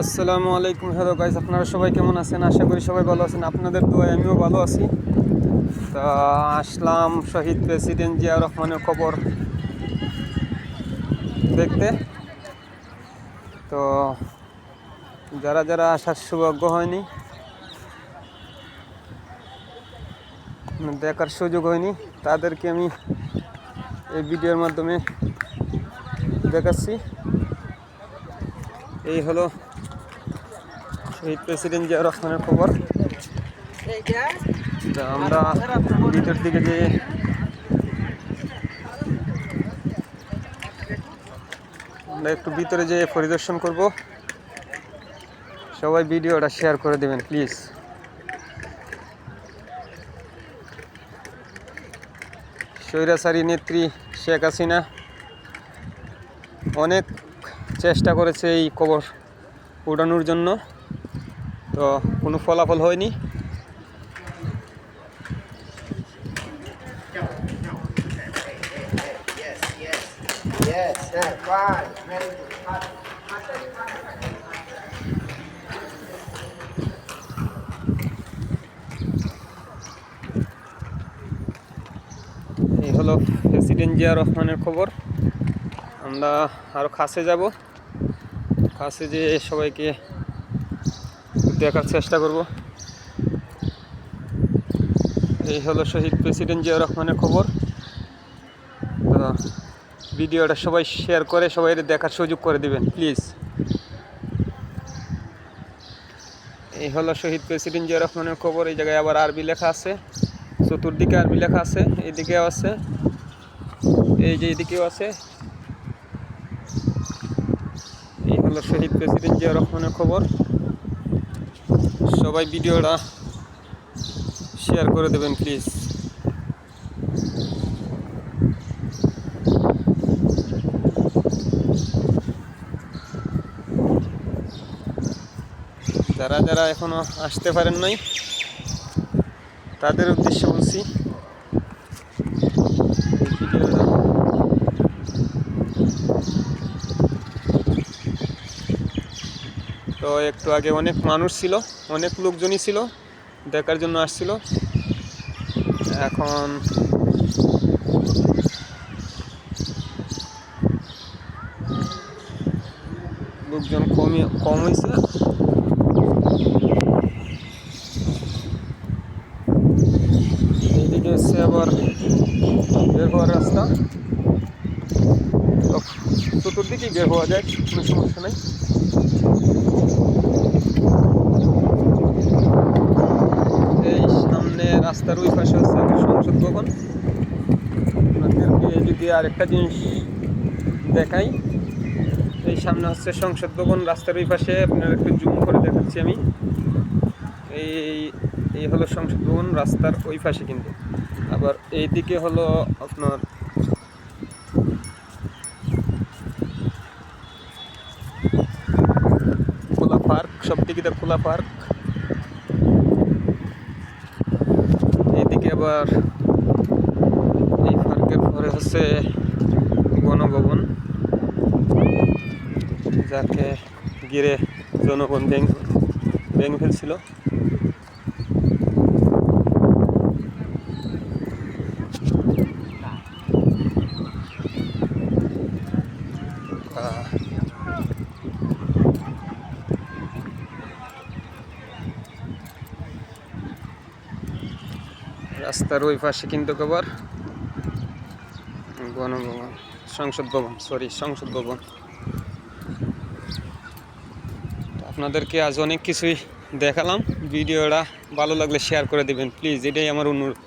আসসালামু আলাইকুম। Hello guys, আপনারা সবাই কেমন আছেন? আশা করি সবাই ভালো আছেন। আপনাদের দোয়ায় আমিও ভালো আছি। তা আসলাম শহীদ প্রেসিডেন্ট জিয়াউর রহমানের খবর দেখতে। তো যারা যারা আসার সৌভাগ্য হয়নি, দেখার সুযোগ হয়নি, তাদেরকে আমি এই ভিডিওর মাধ্যমে দেখাচ্ছি। এই হলো শহীদ প্রেসিডেন্ট জিয়াউর রহমানের খবর। তা আমরা ভিতর দিকে যে আমরা একটু ভিতরে যেয়ে পরিদর্শন করব। সবাই ভিডিওটা শেয়ার করে দেবেন প্লিজ। স্বৈরাচারী নেত্রী শেখ হাসিনা অনেক চেষ্টা করেছে এই কবর উড়ানোর জন্য, তো কোনো ফলাফল হয়নি। এই হলো প্রেসিডেন্ট জিয়াউর রহমানের খবর। আমরা আরও কাছে যাব, কাছে যেয়ে সবাইকে দেখার চেষ্টা করব। এই হলো শহীদ প্রেসিডেন্ট জিয়াউর রহমানের খবর। ভিডিওটা সবাই শেয়ার করে সবাই দেখার সুযোগ করে দিবেন প্লিজ। এই হলো শহীদ প্রেসিডেন্ট জিয়াউর রহমানের খবর। এই জায়গায় আবার আরবি লেখা আছে, চতুর্দিকে আরবি লেখা আছে, এইদিকেও আছে, এই যে এদিকেও আছে। এই হলো শহীদ প্রেসিডেন্ট জিয়াউর রহমানের খবর। সবাই ভিডিওটা শেয়ার করে দেবেন প্লিজ। যারা যারা এখনো আসতে পারেন নাই তাদের উদ্দেশ্যে বলছি, ভিডিওটা তো একটু আগে অনেক মানুষ ছিল, অনেক লোকজনই ছিল, দেখার জন্য আসছিল। এখন লোকজন কম হয়েছে। এইদিকে হচ্ছে আবার বের হওয়ার রাস্তা, চতুর্দিকেই বের হওয়া যায়, কোনো সমস্যা নেই। এই সামনে রাস্তার ওই পাশে হচ্ছে সংসদ ভবন। আপনাদেরকে যদি আরেকটা জিনিস দেখাই, এই সামনে হচ্ছে সংসদ ভবন, রাস্তার ওই পাশে আপনার একটু জুম করে দেখাচ্ছি আমি। এই হলো সংসদ ভবন, রাস্তার ওই পাশে। কিন্তু আবার এইদিকে হলো আপনার খোলা পার্ক, সব দিকে খোলা পার্ক। এইদিকে আবার এই পার্কের পরে হচ্ছে গণভবন, যাকে ঘিরে জনগণ ভেঙে ফেলছিল। রাস্তার ওই পাশে কিন্তু আবার গণভবন, সংসদ ভবন। আপনাদেরকে আজ অনেক কিছুই দেখালাম। ভিডিওটা ভালো লাগলে শেয়ার করে দেবেন প্লিজ, এটাই আমার অনুরোধ।